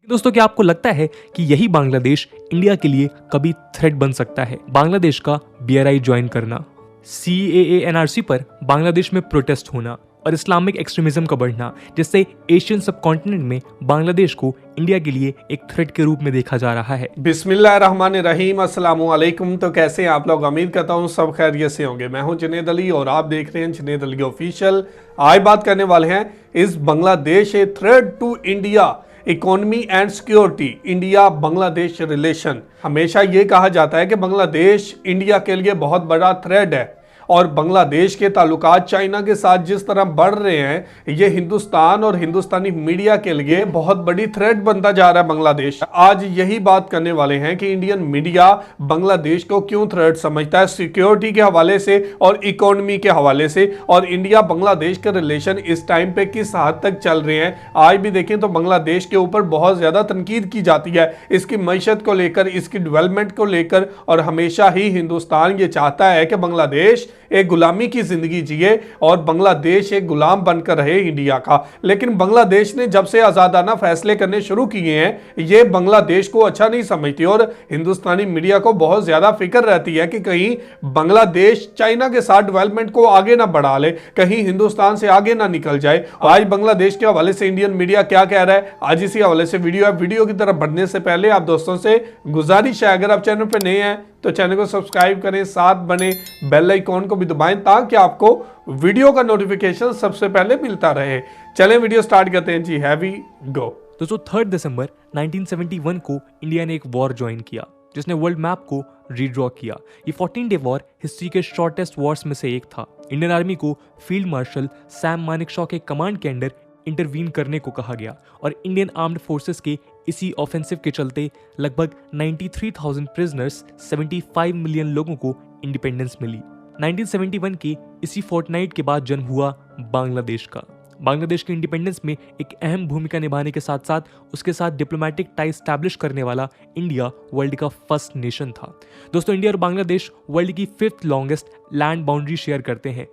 दोस्तों, क्या आपको लगता है कि यही बांग्लादेश इंडिया के लिए कभी थ्रेट बन सकता है? बांग्लादेश का BRI ज्वाइन करना, CAA NRC पर बांग्लादेश में प्रोटेस्ट होना और इस्लामिक एक्सट्रीमिज्म का बढ़ना, जिससे एशियन सबकॉन्टिनेंट में बांग्लादेश को इंडिया के लिए एक थ्रेट के रूप में देखा जा रहा है। बिस्मिल्लाहिर्रहमानिर्रहीम, अस्सलामु अलैकुम। तो कैसे हैं आप लोग? उम्मीद करता हूँ सब खैरियत से होंगे। मैं हूं जुनैद अली और आप देख रहे हैं जुनैद अली ऑफिशियल। आज बात करने वाले हैं इस Bangladesh a threat to India economy and security, India Bangladesh relation. हमेशा ये कहा जाता है कि बांग्लादेश इंडिया के लिए बहुत बड़ा थ्रेट है और बांग्लादेश के ताल्लुकात चाइना के साथ जिस तरह बढ़ रहे हैं, ये हिंदुस्तान और हिंदुस्तानी मीडिया के लिए बहुत बड़ी थ्रेट बनता जा रहा है बांग्लादेश। आज यही बात करने वाले हैं कि इंडियन मीडिया बांग्लादेश को क्यों थ्रेट समझता है, सिक्योरिटी के हवाले से और इकोनॉमी के हवाले से, और इंडिया बांग्लादेश के रिलेशन इस टाइम पे किस हद तक चल रहे हैं। आज भी देखें तो बांग्लादेश के ऊपर बहुत ज्यादा तनकीद की जाती है, इसकी मईशत को लेकर, इसकी डेवलपमेंट को लेकर, और हमेशा ही हिंदुस्तान ये चाहता है कि बांग्लादेश एक गुलामी की जिंदगी जिए और बांग्लादेश एक गुलाम बनकर रहे इंडिया का। लेकिन बांग्लादेश ने जब से आजादाना फैसले करने शुरू किए हैं, ये बांग्लादेश को अच्छा नहीं समझती और हिंदुस्तानी मीडिया को बहुत ज्यादा फिक्र रहती है कि कहीं बांग्लादेश चाइना के साथ डेवलपमेंट को आगे ना बढ़ा ले, कहीं हिंदुस्तान से आगे ना निकल जाए। आज बांग्लादेश के हवाले से इंडियन मीडिया क्या कह रहा है, आज इसी हवाले से वीडियो की तरफ बढ़ने से पहले आप दोस्तों से गुजारिश है, अगर आप चैनल पर नए हैं तो चैनल को सब्सक्राइब करें, साथ बने बेल आइकॉन को भी दबाएं ताकि आपको वीडियो का नोटिफिकेशन सबसे पहले मिलता रहे। चलें वीडियो स्टार्ट करते हैं जी, हैवी गो। दोस्तों, 3 दिसंबर 1971 को इंडिया ने एक वॉर ज्वाइन किया जिसने वर्ल्ड मैप को रीड्रॉ किया। ये 14 डे वॉर हिस्ट्री के शॉर्टेस्ट वॉर्स में से एक था। इंडियन आर्मी को फील्ड मार्शल सैम मानेकशॉ के कमांड के अंडर इंटरवीन करने को कहा गया और इंडियन आर्म्ड फोर्सेस के इसी ऑफेंसिव के चलते लगभग 93,000 प्रिजनर्स, 75 मिलियन लोगों को इंडिपेंडेंस मिली। 1971 के इसी फोर्टनाइट के बाद जन्म हुआ बांग्लादेश का। बांग्लादेश के इंडिपेंडेंस में एक अहम भूमिका निभाने के साथ साथ उसके साथ डिप्लोमेटिक टाई स्टैब्लिश करने वाला इंडिया वर्ल्ड का फर्स्ट नेशन था। दोस्तों, इंडिया और बांग्लादेश वर्ल्ड की 5th longest land boundary share करते हैं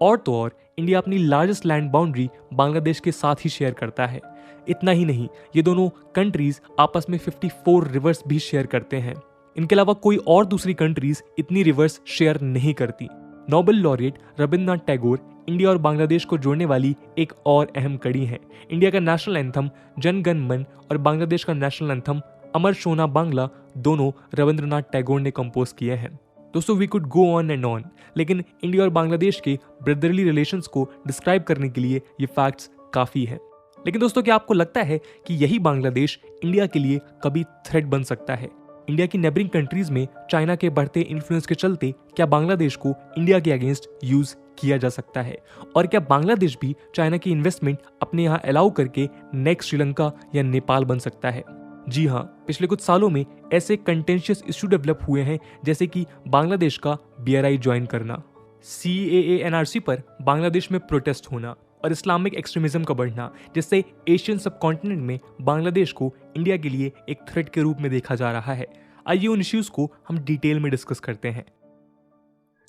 और तो और इंडिया अपनी लार्जेस्ट लैंड बाउंड्री बांग्लादेश के साथ ही शेयर करता है। इतना ही नहीं, ये दोनों कंट्रीज आपस में 54 रिवर्स भी शेयर करते हैं। इनके अलावा कोई और दूसरी कंट्रीज इतनी रिवर्स शेयर नहीं करती। Nobel laureate Rabindranath Tagore India और बांग्लादेश को जोड़ने वाली एक और अहम कड़ी है। इंडिया का नेशनल एंथम जन गण मन और बांग्लादेश का नेशनल एंथम अमर शोना बांग्ला दोनों रविंद्रनाथ टैगोर ने कंपोज किए हैं। दोस्तों, we could go on and on, लेकिन इंडिया और बांग्लादेश के ब्रदरली रिलेशंस को डिस्क्राइब करने के लिए ये फैक्ट्स काफ़ी हैं। लेकिन दोस्तों, क्या आपको लगता है कि यही बांग्लादेश इंडिया के लिए कभी थ्रेट बन सकता है? इंडिया की नेबरिंग कंट्रीज में चाइना के बढ़ते इन्फ्लुएंस के चलते क्या बांग्लादेश को इंडिया के अगेंस्ट यूज किया जा सकता है? और क्या बांग्लादेश भी चाइना की इन्वेस्टमेंट अपने यहाँ अलाउ करके नेक्स्ट श्रीलंका या नेपाल बन सकता है? जी हाँ, पिछले कुछ सालों में ऐसे कंटेंशियस इश्यू डेवलप हुए हैं, जैसे कि बांग्लादेश का BRI ज्वाइन करना, CAA NRC पर बांग्लादेश में प्रोटेस्ट होना और इस्लामिक एक्सट्रीमिज्म का बढ़ना, जिससे एशियन सबकॉन्टिनेंट में बांग्लादेश को इंडिया के लिए एक थ्रेट के रूप में देखा जा रहा है। आइए उन इश्यूज को हम डिटेल में डिस्कस करते हैं।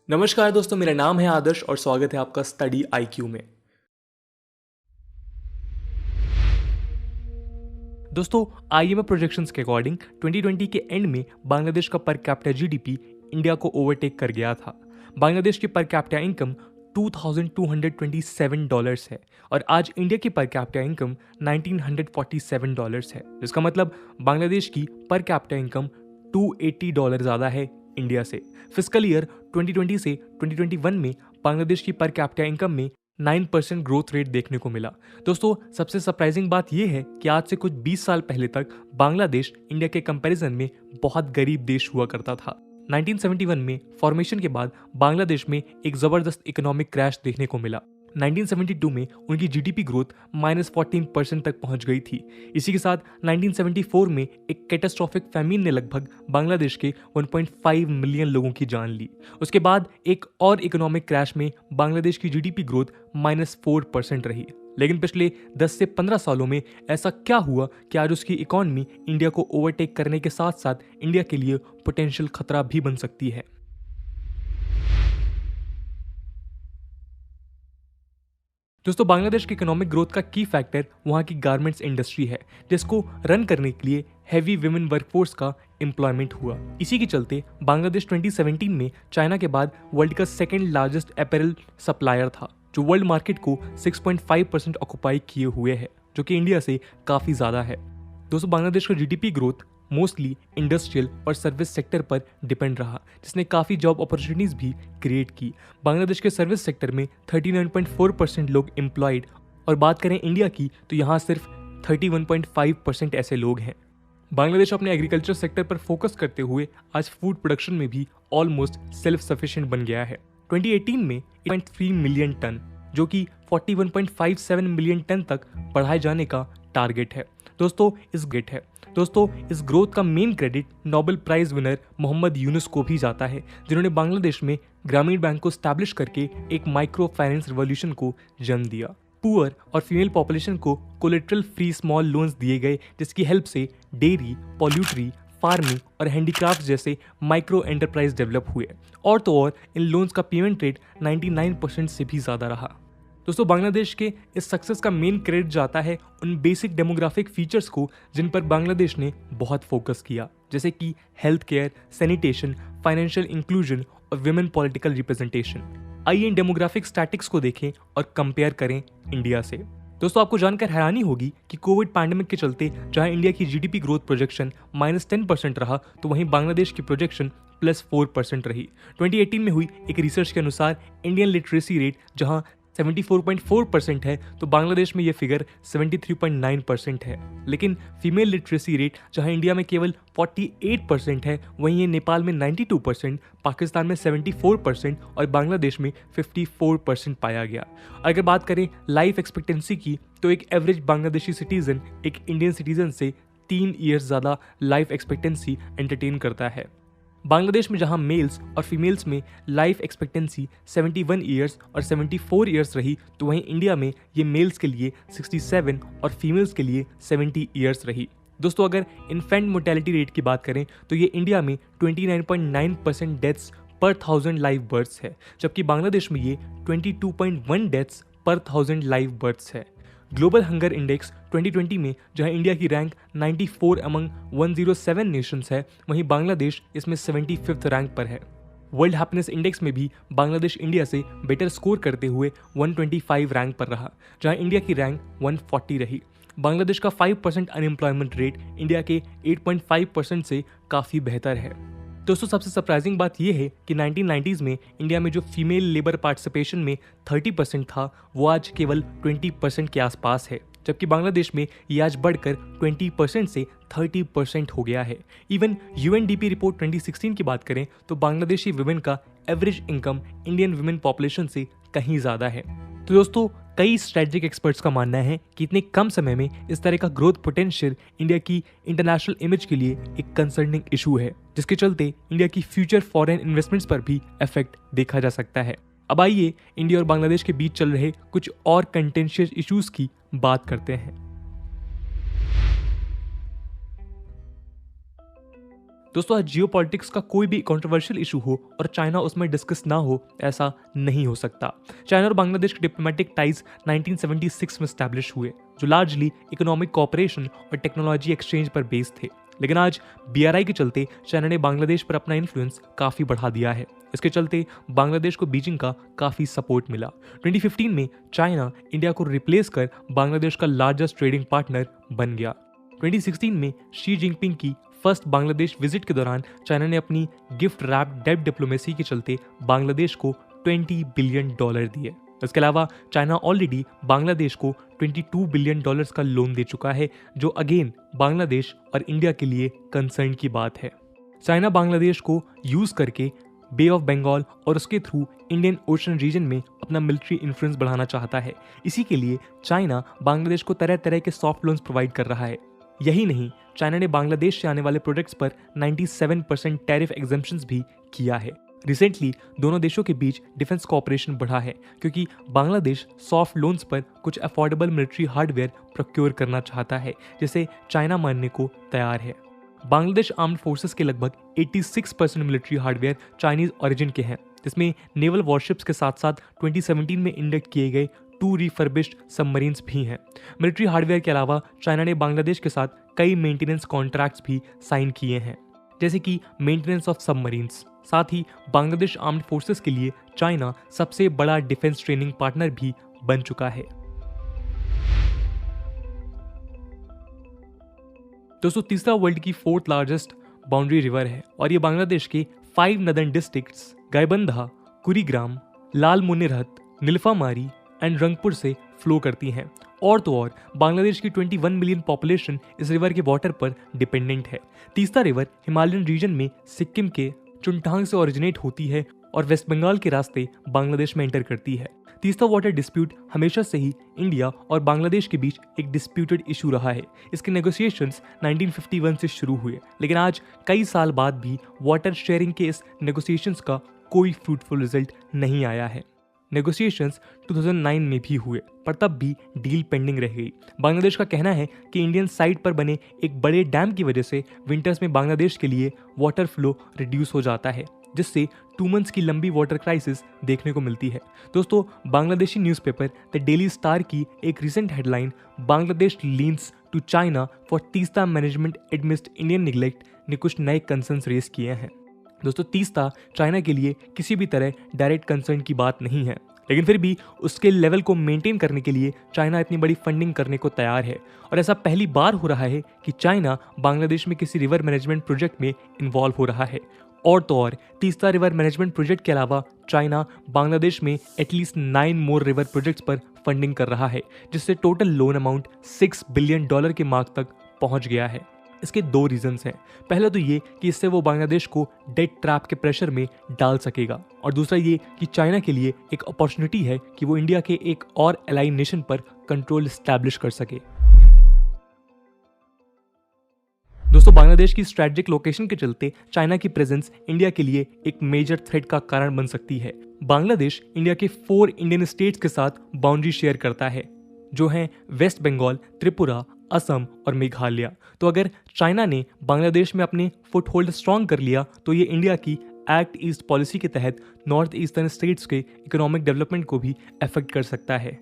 नमस्कार दोस्तों, मेरा नाम है आदर्श और स्वागत है आपका स्टडी IQ में। दोस्तों, IMF प्रोजेक्शंस के अकॉर्डिंग 2020 के एंड में बांग्लादेश का पर कैपिटा GDP इंडिया को ओवरटेक कर गया था। बांग्लादेश की पर कैपिटा इनकम $2,227 है और आज इंडिया की पर कैपिटा इनकम $1,947 है, जिसका मतलब बांग्लादेश की पर कैपिटा इनकम $280 ज़्यादा है इंडिया से। फिस्कल ईयर 2020 से 2021 में बांग्लादेश की पर कैपिटा इनकम में 9% ग्रोथ रेट देखने को मिला। दोस्तों, सबसे सरप्राइजिंग बात यह है कि आज से कुछ 20 साल पहले तक बांग्लादेश इंडिया के कंपैरिजन में बहुत गरीब देश हुआ करता था। 1971 में फॉर्मेशन के बाद बांग्लादेश में एक जबरदस्त इकोनॉमिक क्रैश देखने को मिला। 1972 में उनकी GDP ग्रोथ -14% तक पहुंच गई थी। इसी के साथ 1974 में एक कैटास्ट्रॉफिक फैमिन ने लगभग बांग्लादेश के 1.5 मिलियन लोगों की जान ली। उसके बाद एक और इकोनॉमिक क्रैश में बांग्लादेश की GDP ग्रोथ -4% रही। लेकिन पिछले 10 से 15 सालों में ऐसा क्या हुआ कि आज उसकी इकॉनमी इंडिया को ओवरटेक करने के साथ साथ इंडिया के लिए पोटेंशियल खतरा भी बन सकती है? दोस्तों बांग्लादेश की इकोनॉमिक ग्रोथ का की फैक्टर वहाँ की गारमेंट्स इंडस्ट्री है, जिसको रन करने के लिए हैवी विमेन वर्कफोर्स का एम्प्लॉयमेंट हुआ। इसी के चलते बांग्लादेश 2017 में चाइना के बाद वर्ल्ड का सेकेंड लार्जेस्ट अपैरल सप्लायर था, जो वर्ल्ड मार्केट को 6.5% ऑक्युपाई किए हुए है, जो कि इंडिया से काफ़ी ज़्यादा है। दोस्तों बांग्लादेश का जीडीपी ग्रोथ मोस्टली इंडस्ट्रियल और सर्विस सेक्टर पर डिपेंड रहा, जिसने काफ़ी जॉब अपॉर्चुनिटीज़ भी क्रिएट की। बांग्लादेश के सर्विस सेक्टर में 39.4% लोग एम्प्लॉयड, और बात करें इंडिया की तो यहाँ सिर्फ 31.5% ऐसे लोग हैं। बांग्लादेश अपने एग्रीकल्चर सेक्टर पर फोकस करते हुए आज फूड प्रोडक्शन में भी ऑलमोस्ट सेल्फ सफिशिएंट बन गया है। 2018 में 8.3 मिलियन टन, जो कि 41.57 मिलियन टन तक बढ़ाए जाने का टारगेट है। दोस्तों इस ग्रोथ का main credit Nobel prize winner Muhammad Yunus को भी जाता है, जिन्होंने बांग्लादेश में ग्रामीण बैंक को स्टैब्लिश करके एक माइक्रो फाइनेंस रिवॉल्यूशन को जन्म दिया। पुअर और फीमेल पॉपुलेशन को कोलेट्रल फ्री स्मॉल लोन्स दिए गए, जिसकी हेल्प से डेयरी, पोल्ट्री, फार्मिंग और हैंडीक्राफ्ट जैसे माइक्रो एंटरप्राइज डेवलप हुए। और तो और इन लोन्स का पेमेंट रेट 99% से भी ज़्यादा रहा। दोस्तों बांग्लादेश के इस सक्सेस का मेन क्रेडिट जाता है उन बेसिक डेमोग्राफिक फीचर्स को जिन पर बांग्लादेश ने बहुत फोकस किया, जैसे कि health care, sanitation, financial inclusion और विमेन पॉलिटिकल रिप्रेजेंटेशन। आइए इन डेमोग्राफिक स्टैटिक्स को देखें और कंपेयर करें इंडिया से। दोस्तों आपको जानकर हैरानी होगी कि कोविड पैंडेमिक के चलते जहां इंडिया की जीडीपी ग्रोथ प्रोजेक्शन -10% रहा, तो वहीं बांग्लादेश की प्रोजेक्शन +4% रही। 2018 में हुई एक रिसर्च के अनुसार इंडियन लिटरेसी रेट जहां 74.4% है, तो बांग्लादेश में ये फिगर 73.9% है। लेकिन फीमेल लिटरेसी रेट जहां इंडिया में केवल 48% है, वहीं ये नेपाल में 92%, पाकिस्तान में 74% और बांग्लादेश में 54% पाया गया। अगर बात करें लाइफ एक्सपेक्टेंसी की, तो एक एवरेज बांग्लादेशी सिटीजन एक इंडियन सिटीजन से 3 ईयर्स ज़्यादा लाइफ एक्सपेक्टेंसी एंटरटेन करता है। बांग्लादेश में जहां मेल्स और फीमेल्स में लाइफ एक्सपेक्टेंसी 71 ईयर्स और 74 ईयर्स रही, तो वहीं इंडिया में ये मेल्स के लिए 67 और फीमेल्स के लिए 70 ईयर्स रही। दोस्तों अगर इन्फेंट मोर्टेलिटी रेट की बात करें तो ये इंडिया में 29.9% डेथ्स पर 1000 लाइव बर्थ्स है, जबकि बांग्लादेश में ये 22.1 डेथ्स पर 1000 लाइव बर्थ्स है। ग्लोबल हंगर इंडेक्स 2020 में जहां इंडिया की रैंक 94 अमंग 107 नेशंस है, वहीं बांग्लादेश इसमें 75th रैंक पर है। वर्ल्ड हैप्पीनेस इंडेक्स में भी बांग्लादेश इंडिया से बेटर स्कोर करते हुए 125 रैंक पर रहा, जहां इंडिया की रैंक 140 रही। बांग्लादेश का 5% अनएम्प्लॉयमेंट रेट इंडिया के 8.5% से काफ़ी बेहतर है। दोस्तों सबसे सरप्राइजिंग बात यह है कि 1990s में इंडिया में जो फीमेल लेबर पार्टिसिपेशन में 30% था, वो आज केवल 20% के आसपास है, जबकि बांग्लादेश में ये आज बढ़कर 20% से 30% हो गया है। इवन यूएनडीपी रिपोर्ट 2016 की बात करें तो बांग्लादेशी वुमेन का average income Indian women population से कहीं ज़्यादा है। तो दोस्तों कई स्ट्रेटेजिक एक्सपर्ट्स का मानना है कि इतने कम समय में इस तरह का ग्रोथ पोटेंशियल इंडिया की इंटरनेशनल इमेज के लिए एक कंसर्निंग इशू है, जिसके चलते इंडिया की फ्यूचर फॉरेन इन्वेस्टमेंट्स पर भी इफेक्ट देखा जा सकता है। अब आइए इंडिया और बांग्लादेश के बीच चल रहे कुछ और कंटेंशियस इश्यूज की बात करते हैं। दोस्तों आज जियोपॉलिटिक्स का कोई भी कंट्रोवर्शियल इशू हो और चाइना उसमें डिस्कस ना हो, ऐसा नहीं हो सकता। चाइना और बांग्लादेश के डिप्लोमेटिक टाइज 1976 में स्टैब्लिश हुए, जो लार्जली इकोनॉमिक कोऑपरेशन और टेक्नोलॉजी एक्सचेंज पर बेस्ड थे। लेकिन आज बीआरआई के चलते चाइना ने बांग्लादेश पर अपना इन्फ्लुएंस काफ़ी बढ़ा दिया है। इसके चलते बांग्लादेश को बीजिंग का काफ़ी सपोर्ट मिला। 2015 में चाइना इंडिया को रिप्लेस कर बांग्लादेश का लार्जेस्ट ट्रेडिंग पार्टनर बन गया। 2016 में शी जिनपिंग की फर्स्ट बांग्लादेश विजिट के दौरान चाइना ने अपनी गिफ्ट रैप डेट डिप्लोमेसी के चलते बांग्लादेश को $20 बिलियन दिए। इसके अलावा चाइना ऑलरेडी बांग्लादेश को $22 बिलियन का लोन दे चुका है, जो अगेन बांग्लादेश और इंडिया के लिए कंसर्न की बात है। चाइना बांग्लादेश को यूज करके बे ऑफ बंगाल और उसके थ्रू इंडियन ओशन रीजन में अपना मिलिट्री इन्फ्लुएंस बढ़ाना चाहता है। इसी के लिए चाइना बांग्लादेश को तरह तरह के सॉफ्ट लोन्स प्रोवाइड कर रहा है। यही नहीं, चाइना ने बांग्लादेश से आने वाले प्रोडक्ट्स पर 97% टैरिफ एग्जम्पशंस भी किया है। रिसेंटली दोनों देशों के बीच डिफेंस कोऑपरेशन बढ़ा है, क्योंकि बांग्लादेश सॉफ्ट लोन्स पर कुछ अफोर्डेबल मिलिट्री हार्डवेयर प्रोक्योर करना चाहता है, जिसे चाइना मानने को तैयार है। बांग्लादेश आर्म्ड फोर्सेस के लगभग 86% मिलिट्री हार्डवेयर चाइनीज ओरिजिन के हैं, जिसमें नेवल वॉरशिप्स के साथ साथ 2017 में इंडक्ट किए गए 2 रिफर्बिश्ड सबमरीन्स भी हैं। मिलिट्री हार्डवेयर के अलावा चाइना ने बांग्लादेश के साथ कई मेंटेनेंस कॉन्ट्रैक्ट्स भी साइन किए हैं, जैसे कि मेंटेनेंस ऑफ सबमरीन्स। साथ ही बांग्लादेश आर्म्ड फोर्सेस के लिए चाइना सबसे बड़ा डिफेंस ट्रेनिंग पार्टनर भी बन चुका है। दोस्तों, तीसरा वर्ल्ड की 4th लार्जेस्ट बाउंड्री रिवर है और ये बांग्लादेश के 5 northern districts Gaibandha, Kurigram, Lalmonirhat, Nilphamari and Rangpur से फ्लो करती हैं। और तो और बांग्लादेश की 21 मिलियन पॉपुलेशन इस रिवर के वाटर पर डिपेंडेंट है। तीस्ता रिवर हिमालयन रीजन में सिक्किम के चुनटांग से ओरिजिनेट होती है और वेस्ट बंगाल के रास्ते बांग्लादेश में एंटर करती है। तीस्ता वाटर डिस्प्यूट हमेशा से ही इंडिया और बांग्लादेश के बीच एक डिस्प्यूटेड इशू रहा है। इसके नेगोशिएशंस 1951 से शुरू हुए, लेकिन आज कई साल बाद भी वाटर शेयरिंग के इस नेगोशिएशंस का कोई फ्रूटफुल रिजल्ट नहीं आया है। नेगोशिएशंस 2009 में भी हुए, पर तब भी डील पेंडिंग रह गई। बांग्लादेश का कहना है कि इंडियन साइड पर बने एक बड़े डैम की वजह से विंटर्स में बांग्लादेश के लिए वाटर फ्लो रिड्यूस हो जाता है, जिससे 2 मंथ्स की लंबी वाटर क्राइसिस देखने को मिलती है। दोस्तों, Bangladeshi newspaper the Daily Star की एक recent headline Bangladesh leans to China for Teesta management amidst Indian neglect ने कुछ नए कंसर्न्स रेज किए हैं। दोस्तों, तीस्ता चाइना के लिए किसी भी तरह डायरेक्ट कंसर्न की बात नहीं है, लेकिन फिर भी उसके लेवल को मेंटेन करने के लिए चाइना इतनी बड़ी फंडिंग करने को तैयार है। और ऐसा पहली बार हो रहा है कि चाइना बांग्लादेश में किसी रिवर मैनेजमेंट प्रोजेक्ट में इन्वॉल्व हो रहा है। और तो और तीस्ता रिवर मैनेजमेंट प्रोजेक्ट के अलावा चाइना बांग्लादेश में एटलीस्ट 9 मोर रिवर प्रोजेक्ट्स पर फंडिंग कर रहा है, जिससे टोटल लोन अमाउंट $6 बिलियन के मार्क तक पहुंच गया है। इसके 2 रीजंस हैं। पहला तो ये कि इससे वो बांग्लादेश को डेट ट्रैप के प्रेशर में डाल सकेगा, और दूसरा ये कि चाइना के लिए एक अपॉर्चुनिटी है कि वो इंडिया के एक और एलाई नेशन पर कंट्रोल एस्टैब्लिश कर सके। दोस्तों, बांग्लादेश की स्ट्रेटेजिक लोकेशन के चलते चाइना की प्रेजेंस इंडिया के लिए एक मेजर थ्रेट का कारण बन सकती है। बांग्लादेश इंडिया के 4 इंडियन स्टेट्स के साथ बाउंड्री शेयर करता है, जो हैं वेस्ट बंगाल, त्रिपुरा, असम और मेघालय। तो अगर चाइना ने बांग्लादेश में अपने फुटहोल्ड स्ट्रॉन्ग कर लिया तो ये इंडिया की एक्ट ईस्ट पॉलिसी के तहत नॉर्थ ईस्टर्न स्टेट्स के इकोनॉमिक डेवलपमेंट को भी अफेक्ट कर सकता है।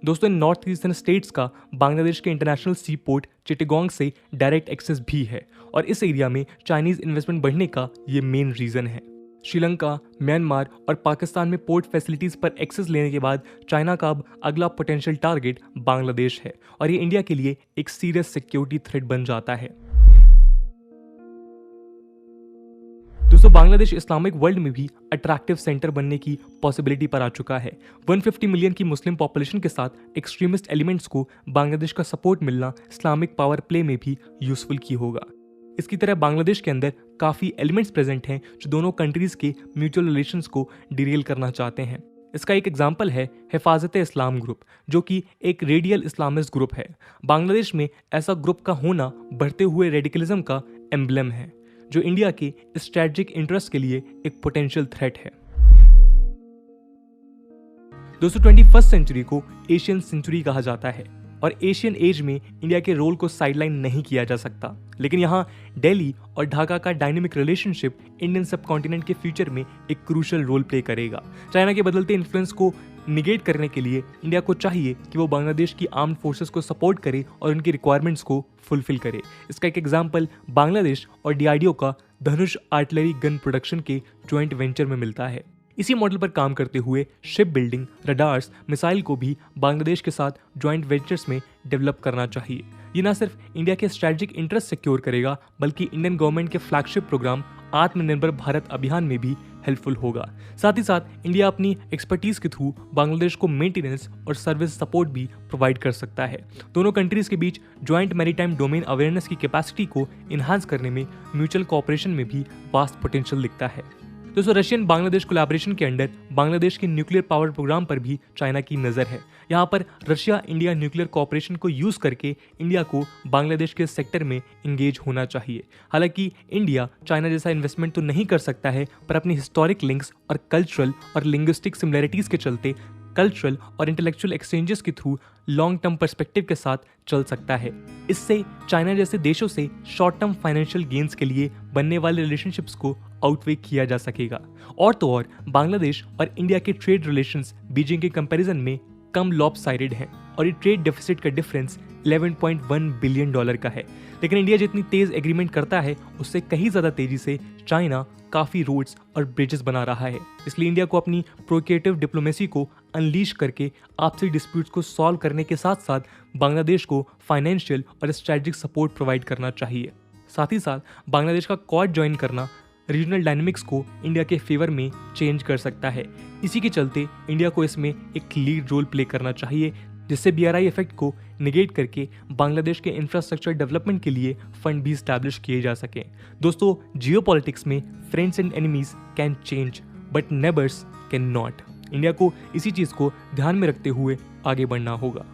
दोस्तों, इन नॉर्थ ईस्टर्न स्टेट्स का बांग्लादेश के इंटरनेशनल सी पोर्ट चिटागोंग से डायरेक्ट एक्सेस भी है और इस एरिया में चाइनीज इन्वेस्टमेंट बढ़ने का ये मेन रीजन है। श्रीलंका, म्यांमार और पाकिस्तान में पोर्ट फैसिलिटीज पर एक्सेस लेने के बाद चाइना का अब अगला पोटेंशियल टारगेट बांग्लादेश है और ये इंडिया के लिए एक सीरियस सिक्योरिटी थ्रेट बन जाता है। दोस्तों, बांग्लादेश इस्लामिक वर्ल्ड में भी अट्रैक्टिव सेंटर बनने की पॉसिबिलिटी पर आ चुका है। 150 मिलियन की मुस्लिम पॉपुलेशन के साथ एक्सट्रीमिस्ट एलिमेंट्स को बांग्लादेश का सपोर्ट मिलना इस्लामिक पावर प्ले में भी यूजफुल की होगा। इसकी तरह बांग्लादेश के अंदर काफ़ी एलिमेंट्स प्रेजेंट हैं जो दोनों कंट्रीज़ के म्यूचुअल रिलेशंस को डिरेल करना चाहते हैं। इसका एक एग्जाम्पल है हिफाजत इस्लाम ग्रुप, जो कि एक रेडियल इस्लामिस्ट ग्रुप है। बांग्लादेश में ऐसा ग्रुप का होना बढ़ते हुए रेडिकलिज्म का एम्बलम है, जो इंडिया के स्ट्रेटेजिक इंटरेस्ट के लिए एक पोटेंशियल थ्रेट है। दोस्तों, 21st सेंचुरी को एशियन सेंचुरी कहा जाता है और एशियन एज में इंडिया के रोल को साइडलाइन नहीं किया जा सकता, लेकिन यहाँ दिल्ली और ढाका का डायनेमिक रिलेशनशिप इंडियन सबकॉन्टिनेंट के फ्यूचर में एक क्रूशियल रोल प्ले करेगा। चाइना के बदलते इन्फ्लुएंस को निगेट करने के लिए इंडिया को चाहिए कि वो बांग्लादेश की आर्म्ड फोर्सेस को सपोर्ट करे और उनकी रिक्वायरमेंट्स को फुलफिल करे। इसका एक एग्जाम्पल बांग्लादेश और डीआरडीओ का धनुष आर्टिलरी गन प्रोडक्शन के ज्वाइंट वेंचर में मिलता है। इसी मॉडल पर काम करते हुए शिप बिल्डिंग, रडार्स, मिसाइल को भी बांग्लादेश के साथ ज्वाइंट वेंचर्स में डेवलप करना चाहिए। ये न सिर्फ इंडिया के स्ट्रेटेजिक इंटरेस्ट सिक्योर करेगा, बल्कि इंडियन गवर्नमेंट के फ्लैगशिप प्रोग्राम आत्मनिर्भर भारत अभियान में भी हेल्पफुल होगा। साथ ही साथ इंडिया अपनी एक्सपर्टीज के थ्रू बांग्लादेश को मेंटेनेंस और सर्विस सपोर्ट भी प्रोवाइड कर सकता है। दोनों कंट्रीज के बीच ज्वाइंट मैरीटाइम डोमेन अवेयरनेस की कैपेसिटी को इन्हांस करने में म्यूचुअल कोऑपरेशन में भी वास्ट पोटेंशियल दिखता है। दोस्तों, रशियन बांग्लादेश कोलैबोरेशन के अंडर बांग्लादेश के न्यूक्लियर पावर प्रोग्राम पर भी चाइना की नज़र है। यहाँ पर रशिया इंडिया न्यूक्लियर कोऑपरेशन को यूज़ करके इंडिया को बांग्लादेश के सेक्टर में इंगेज होना चाहिए। हालांकि इंडिया चाइना जैसा इन्वेस्टमेंट तो नहीं कर सकता है, पर अपनी हिस्टोरिक लिंक्स और कल्चरल और लिंग्विस्टिक सिमिलैरिटीज़ के चलते कल्चरल और इंटेलेक्चुअल एक्सचेंजेस के थ्रू लॉन्ग टर्म पर्सपेक्टिव के साथ चल सकता है। इससे चाइना जैसे देशों से शॉर्ट टर्म फाइनेंशियल गेन्स के लिए बनने वाले रिलेशनशिप्स को आउटवे किया जा सकेगा। और तो और बांग्लादेश और इंडिया के ट्रेड रिलेशंस बीजिंग के कंपैरिजन में कम लॉपसाइडेड हैं और ये ट्रेड डेफिसिट का डिफरेंस 11.1 बिलियन डॉलर का है। लेकिन इंडिया जितनी तेज एग्रीमेंट करता है उससे कहीं ज्यादा तेजी से चाइना काफी रोड्स और ब्रिजेस बना रहा है। इसलिए इंडिया को अपनी प्रोक्रिएटिव डिप्लोमेसी को अनलीश करके आपसी डिस्प्यूट्स को सॉल्व करने के साथ साथ बांग्लादेश को फाइनेंशियल और स्ट्रेटेजिक सपोर्ट प्रोवाइड करना चाहिए। साथ ही साथ बांग्लादेश का क्वाड ज्वाइन करना रीजनल डायनामिक्स को इंडिया के फेवर में चेंज कर सकता है। इसी के चलते इंडिया को इसमें एक लीड रोल प्ले करना चाहिए, जिससे BRI इफेक्ट को निगेट करके बांग्लादेश के इंफ्रास्ट्रक्चर डेवलपमेंट के लिए फंड भी स्टैब्लिश किए जा सकें। दोस्तों, जियोपॉलिटिक्स में friends and enemies can change but neighbours can not. India को इसी चीज को ध्यान में रखते हुए आगे बढ़ना होगा।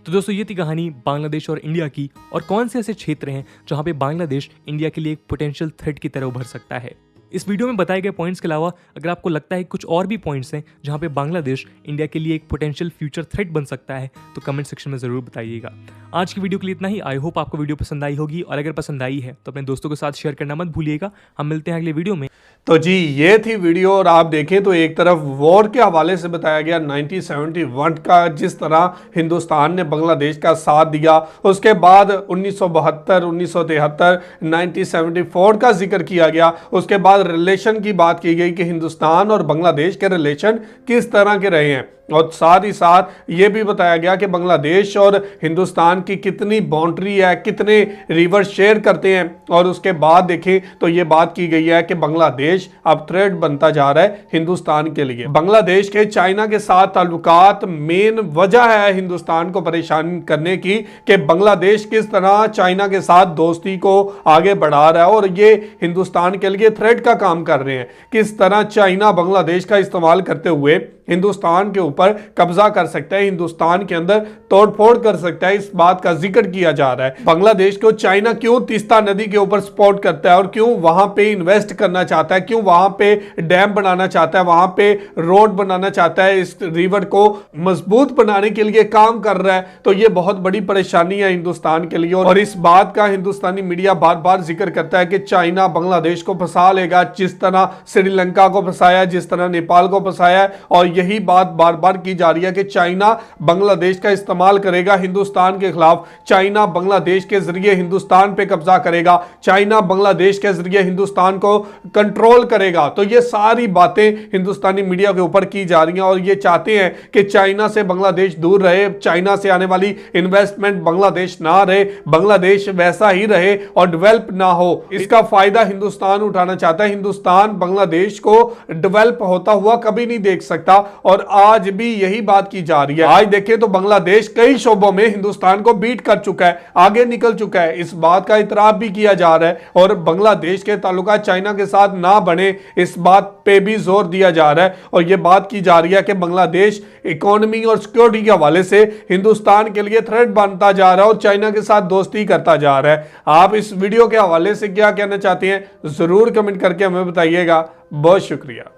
तो दोस्तों, ये थी कहानी बांग्लादेश और इंडिया की, और कौन से ऐसे क्षेत्र हैं जहां पे बांग्लादेश इंडिया के लिए एक पोटेंशियल थ्रेट की तरह उभर सकता है। इस वीडियो में बताए गए पॉइंट्स के अलावा अगर आपको लगता है कुछ और भी पॉइंट्स हैं जहां पे बांग्लादेश इंडिया के लिए एक पोटेंशियल फ्यूचर थ्रेट बन सकता है, तो कमेंट सेक्शन में जरूर बताइएगा। आज की वीडियो के लिए इतना ही। आई होप आपको वीडियो पसंद आई होगी, और अगर पसंद आई है तो अपने दोस्तों के साथ शेयर करना मत भूलिएगा। हम मिलते हैं अगले वीडियो में। तो जी, ये थी वीडियो, और आप देखें तो एक तरफ वॉर के हवाले से बताया गया 1971 का, जिस तरह हिंदुस्तान ने बांग्लादेश का साथ दिया। उसके बाद 1972, 1973, 1974 का जिक्र किया गया। उसके बाद रिलेशन की बात की गई कि हिंदुस्तान और बांग्लादेश के रिलेशन किस तरह के रहे हैं, और साथ ही साथ ये भी बताया गया कि बांग्लादेश और हिंदुस्तान की कितनी बाउंड्री है, कितने रिवर शेयर करते हैं। और उसके बाद देखें तो ये बात की गई है कि बांग्लादेश अब थ्रेट बनता जा रहा है हिंदुस्तान के लिए। बांग्लादेश के चाइना के साथ ताल्लुकात मेन वजह है हिंदुस्तान को परेशान करने की, कि बांग्लादेश किस तरह चाइना के साथ दोस्ती को आगे बढ़ा रहा है और ये हिंदुस्तान के लिए थ्रेट का काम कर रहे हैं। किस तरह चाइना बांग्लादेश का इस्तेमाल करते हुए हिंदुस्तान के ऊपर कब्जा कर सकता है, हिंदुस्तान के अंदर तोड़फोड़ कर सकता है, इस बात का जिक्र किया जा रहा है। बांग्लादेश को चाइना क्यों तीस्ता नदी के ऊपर सपोर्ट करता है और क्यों वहां पे इन्वेस्ट करना चाहता है, क्यों वहां पे डैम बनाना चाहता है, वहां पे रोड बनाना चाहता है, इस रिवर को मजबूत बनाने के लिए काम कर रहा है, तो ये बहुत बड़ी परेशानी है हिंदुस्तान के लिए। और इस बात का हिंदुस्तानी मीडिया बार बार जिक्र करता है कि चाइना बांग्लादेश को फंसा लेगा, जिस तरह श्रीलंका को फंसाया, जिस तरह नेपाल को फंसाया, और यही बात बार बार की जा रही है कि चाइना बांग्लादेश का इस्तेमाल करेगा हिंदुस्तान के खिलाफ। चाइना बांग्लादेश के जरिए हिंदुस्तान पे कब्जा करेगा, चाइना बांग्लादेश के जरिए हिंदुस्तान को कंट्रोल करेगा। तो ये सारी बातें हिंदुस्तानी मीडिया के ऊपर की जा रही हैं, और ये चाहते हैं कि चाइना से बांग्लादेश दूर रहे, चाइना से आने वाली इन्वेस्टमेंट बांग्लादेश ना रहे, बांग्लादेश वैसा ही रहे और डेवलप ना हो। इसका फायदा हिंदुस्तान उठाना चाहता है। हिंदुस्तान बांग्लादेश को डेवलप होता हुआ कभी नहीं देख सकता, और आज भी यही बात की जा रही है। आज देखें तो बांग्लादेश कई शोबों में हिंदुस्तान को बीट कर चुका है, आगे निकल चुका है, इस बात का इतराफ भी किया जा रहा है। और बांग्लादेश के ताल्लुकात चाइना के साथ ना बने, इस बात पे भी जोर दिया जा रहा है। और यह बात की जा रही है कि बांग्लादेश इकोनॉमी और सिक्योरिटी के हवाले से हिंदुस्तान के लिए थ्रेट बनता जा रहा है और चाइना के साथ दोस्ती करता जा रहा है। आप इस वीडियो के हवाले से क्या कहना चाहते हैं, जरूर कमेंट करके हमें बताइएगा। बहुत शुक्रिया।